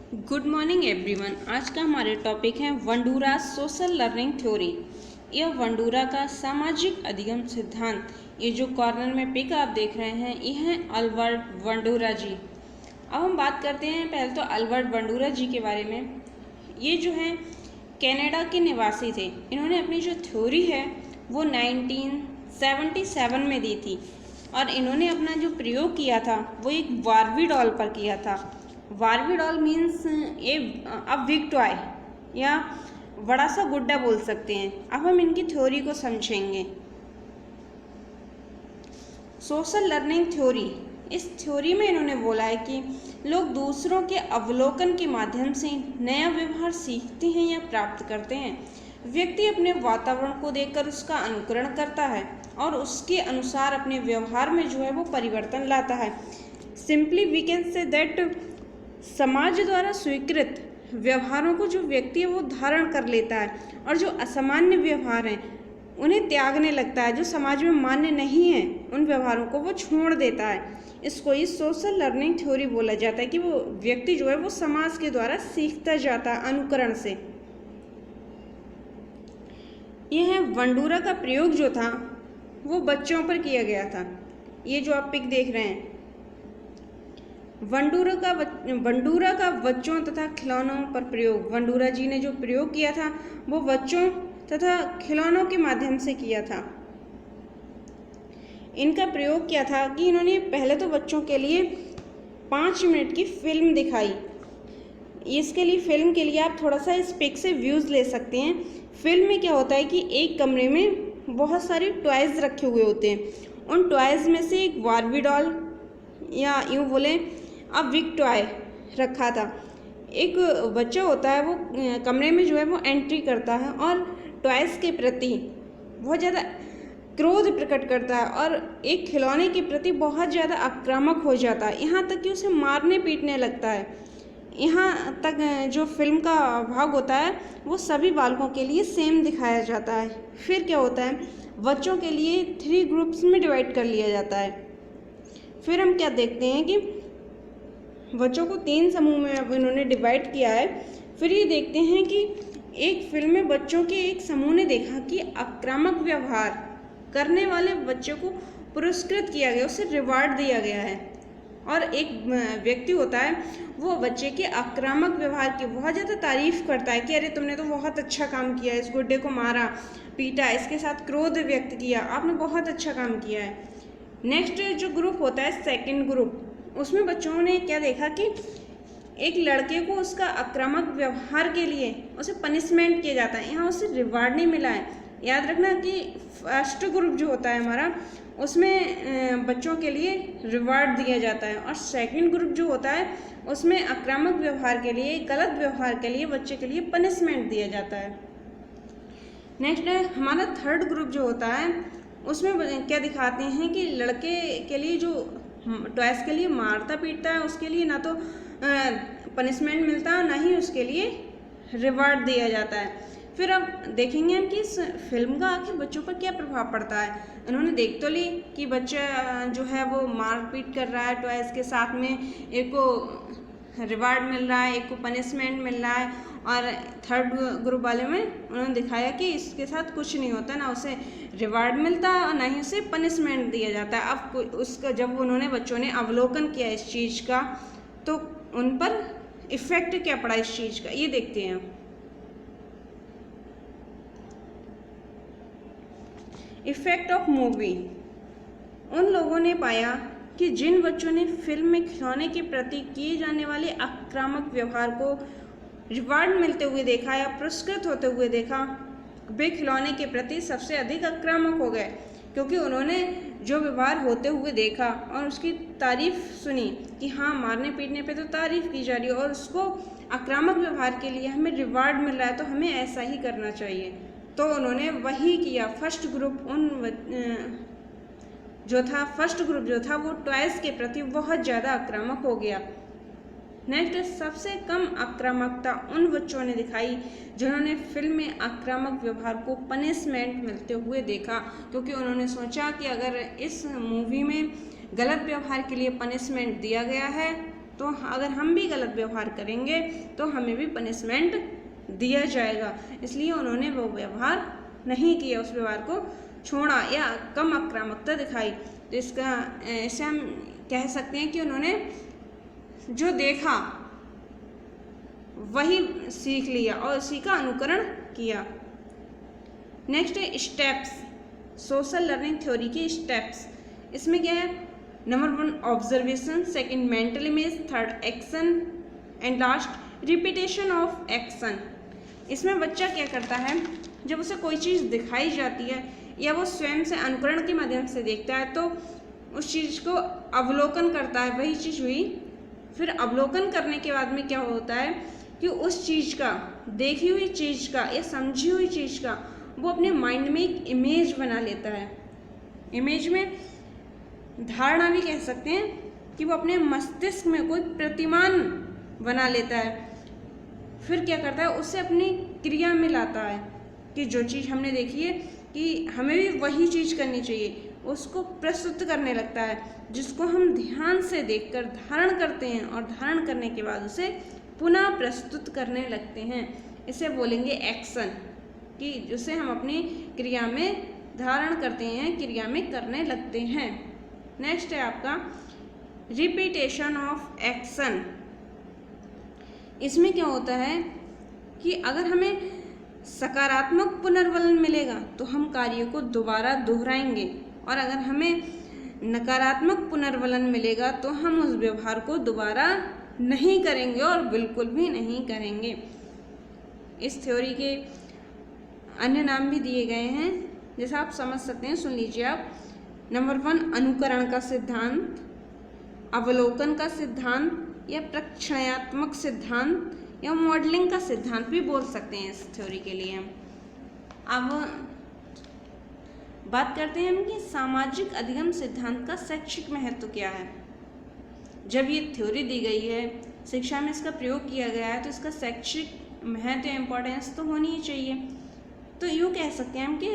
Good morning everyone. आज का हमारे टॉपिक है वंडूरा सोशल लर्निंग थ्योरी। यह वंडूरा का सामाजिक अधिगम सिद्धांत। ये जो कॉर्नर में पिक आप देख रहे हैं ये हैं अल्बर्ट वंडूरा जी। अब हम बात करते हैं पहले तो अल्बर्ट वंडूरा जी के बारे में। ये जो है कनाडा के निवासी थे। इन्होंने अपनी जो थ्योरी है वो 1977 में दी थी और इन्होंने अपना जो प्रयोग किया था वो एक बार्बी डॉल पर किया था। Barbie doll means a big toy या बड़ा सा गुड्डा बोल सकते हैं। अब हम इनकी थ्योरी को समझेंगे। सोशल लर्निंग थ्योरी, इस थ्योरी में इन्होंने बोला है कि लोग दूसरों के अवलोकन के माध्यम से नया व्यवहार सीखते हैं या प्राप्त करते हैं। व्यक्ति अपने वातावरण को देखकर उसका अनुकरण करता है और उसके अनुसार अपने व्यवहार में जो है वो परिवर्तन लाता है। Simply we can say that समाज द्वारा स्वीकृत व्यवहारों को जो व्यक्ति है वो धारण कर लेता है और जो असामान्य व्यवहार हैं उन्हें त्यागने लगता है। जो समाज में मान्य नहीं है उन व्यवहारों को वो छोड़ देता है। इसको ही सोशल लर्निंग थ्योरी बोला जाता है कि वो व्यक्ति जो है वो समाज के द्वारा सीखता जाता है अनुकरण से। यह है वंडूरा का प्रयोग जो था वो बच्चों पर किया गया था। ये जो आप पिक देख रहे हैं वंडूरा का बच्चों तथा खिलौनों पर प्रयोग। वंडूरा जी ने जो प्रयोग किया था वो बच्चों तथा खिलौनों के माध्यम से किया था। इनका प्रयोग क्या था कि इन्होंने पहले तो बच्चों के लिए 5 मिनट की फिल्म दिखाई। इसके लिए फिल्म के लिए आप थोड़ा सा इस पिक से व्यूज़ ले सकते हैं। फिल्म में क्या होता है कि एक कमरे में बहुत सारे टॉयज़ रखे हुए होते हैं। उन टॉयज़ में से एक बार्बी डॉल या यूँ बोलें अ बिग टॉय रखा था। एक बच्चा होता है वो कमरे में जो है वो एंट्री करता है और टॉयज़ के प्रति बहुत ज़्यादा क्रोध प्रकट करता है और एक खिलौने के प्रति बहुत ज़्यादा आक्रामक हो जाता है, यहाँ तक कि उसे मारने पीटने लगता है। यहाँ तक जो फिल्म का भाग होता है वो सभी बालकों के लिए सेम दिखाया जाता है। फिर क्या होता है, बच्चों के लिए 3 ग्रुप्स में डिवाइड कर लिया जाता है। फिर हम क्या देखते हैं कि बच्चों को 3 समूह में अब इन्होंने डिवाइड किया है। फिर ये देखते हैं कि एक फिल्म में बच्चों के एक समूह ने देखा कि आक्रामक व्यवहार करने वाले बच्चे को पुरस्कृत किया गया, उसे रिवार्ड दिया गया है। और एक व्यक्ति होता है वो बच्चे के आक्रामक व्यवहार की बहुत ज़्यादा तारीफ करता है कि अरे तुमने तो बहुत अच्छा काम किया, इस गुड्डे को मारा पीटा, इसके साथ क्रोध व्यक्त किया, आपने बहुत अच्छा काम किया है। नेक्स्ट जो ग्रुप होता है सेकंड ग्रुप, उसमें बच्चों ने क्या देखा कि एक लड़के को उसका आक्रामक व्यवहार के लिए उसे पनिशमेंट किया जाता है, यहाँ उसे रिवार्ड नहीं मिला है। याद रखना कि फर्स्ट ग्रुप जो होता है हमारा उसमें बच्चों के लिए रिवार्ड दिया जाता है और सेकंड ग्रुप जो होता है उसमें आक्रामक व्यवहार के लिए, गलत व्यवहार के लिए बच्चे के लिए पनिशमेंट दिया जाता है। नेक्स्ट हमारा थर्ड ग्रुप जो होता है उसमें क्या दिखाते हैं कि लड़के के लिए जो टॉयज़ के लिए मारता पीटता है उसके लिए ना तो पनिशमेंट मिलता है ना ही उसके लिए रिवार्ड दिया जाता है। फिर अब देखेंगे हम कि इस फिल्म का आखिर बच्चों पर क्या प्रभाव पड़ता है। इन्होंने देख तो ली कि बच्चा जो है वो मारपीट कर रहा है टॉयज़ के साथ में, एक को रिवार्ड मिल रहा है, एक को पनिशमेंट मिल रहा है, और थर्ड ग्रुप वाले में उन्होंने दिखाया कि इसके साथ कुछ नहीं होता, ना उसे रिवार्ड मिलता है और ना ही उसे पनिशमेंट दिया जाता है। अब उसका जब उन्होंने बच्चों ने अवलोकन किया इस चीज़ का तो उन पर इफ़ेक्ट क्या पड़ा इस चीज़ का, ये देखते हैं। Effect of movie. उन लोगों ने पाया कि जिन बच्चों ने फिल्म में खिलौने के प्रति किए जाने वाले आक्रामक व्यवहार को रिवार्ड मिलते हुए देखा या पुरस्कृत होते हुए देखा, वे खिलौने के प्रति सबसे अधिक आक्रामक हो गए, क्योंकि उन्होंने जो व्यवहार होते हुए देखा और उसकी तारीफ सुनी कि हाँ मारने पीटने पे तो तारीफ की जा रही है और उसको आक्रामक व्यवहार के लिए हमें रिवार्ड मिल रहा है तो हमें ऐसा ही करना चाहिए। तो उन्होंने वही किया। फर्स्ट ग्रुप फर्स्ट ग्रुप जो था वो टॉयज़ के प्रति बहुत ज़्यादा आक्रामक हो गया। नेक्स्ट सबसे कम आक्रामकता उन बच्चों ने दिखाई जिन्होंने फिल्म में आक्रामक व्यवहार को पनिशमेंट मिलते हुए देखा, क्योंकि उन्होंने सोचा कि अगर इस मूवी में गलत व्यवहार के लिए पनिशमेंट दिया गया है तो अगर हम भी गलत व्यवहार करेंगे तो हमें भी पनिशमेंट दिया जाएगा। इसलिए उन्होंने वो व्यवहार नहीं किया, उस व्यवहार को छोड़ा या कम आक्रामकता दिखाई। तो इसे हम कह सकते हैं कि उन्होंने जो देखा वही सीख लिया और उसी का अनुकरण किया। नेक्स्ट है स्टेप्स, सोशल लर्निंग थ्योरी के स्टेप्स। इसमें क्या है, number 1 observation, second mental image, third action and last repetition of action. इसमें बच्चा क्या करता है, जब उसे कोई चीज़ दिखाई जाती है या वो स्वयं से अनुकरण के माध्यम से देखता है तो उस चीज़ को अवलोकन करता है, वही चीज़ हुई। फिर अवलोकन करने के बाद में क्या होता है कि उस चीज़ का, देखी हुई चीज़ का या समझी हुई चीज़ का वो अपने माइंड में एक इमेज बना लेता है। इमेज में धारणा भी कह सकते हैं कि वो अपने मस्तिष्क में कोई प्रतिमान बना लेता है। फिर क्या करता है, उसे अपनी क्रिया में लाता है कि जो चीज़ हमने देखी है कि हमें भी वही चीज़ करनी चाहिए, उसको प्रस्तुत करने लगता है, जिसको हम ध्यान से देखकर धारण करते हैं और धारण करने के बाद उसे पुनः प्रस्तुत करने लगते हैं। इसे बोलेंगे एक्शन, कि जिसे हम अपनी क्रिया में धारण करते हैं, क्रिया में करने लगते हैं। नेक्स्ट है आपका रिपीटेशन ऑफ एक्शन। इसमें क्या होता है कि अगर हमें सकारात्मक पुनर्बलन मिलेगा तो हम कार्य को दोबारा दोहराएंगे, और अगर हमें नकारात्मक पुनर्बलन मिलेगा तो हम उस व्यवहार को दोबारा नहीं करेंगे और बिल्कुल भी नहीं करेंगे। इस थ्योरी के अन्य नाम भी दिए गए हैं, जैसा आप समझ सकते हैं, सुन लीजिए आप। नंबर 1 अनुकरण का सिद्धांत, अवलोकन का सिद्धांत या प्रक्षणात्मक सिद्धांत या मॉडलिंग का सिद्धांत भी बोल सकते हैं इस थ्योरी के लिए। अब बात करते हैं हम कि सामाजिक अधिगम सिद्धांत का शैक्षिक महत्व क्या है। जब ये थ्योरी दी गई है, शिक्षा में इसका प्रयोग किया गया है, तो इसका शैक्षिक महत्व या इम्पोर्टेंस तो होनी ही चाहिए। तो यूँ कह सकते हैं हम कि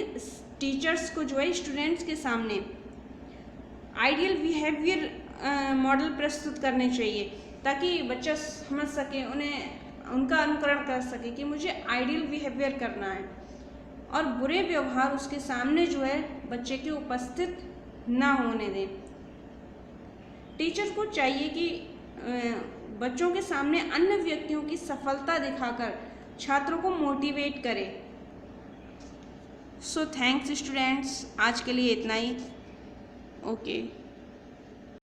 टीचर्स को जो है स्टूडेंट्स के सामने आइडियल बिहेवियर मॉडल प्रस्तुत करने चाहिए, ताकि बच्चा समझ सके, उन्हें उनका अनुकरण कर सके कि मुझे आइडियल बिहेवियर करना है, और बुरे व्यवहार उसके सामने जो है बच्चे के उपस्थित ना होने दें। टीचर को चाहिए कि बच्चों के सामने अन्य व्यक्तियों की सफलता दिखाकर छात्रों को मोटिवेट करे। सो थैंक्स स्टूडेंट्स, आज के लिए इतना ही। ओके।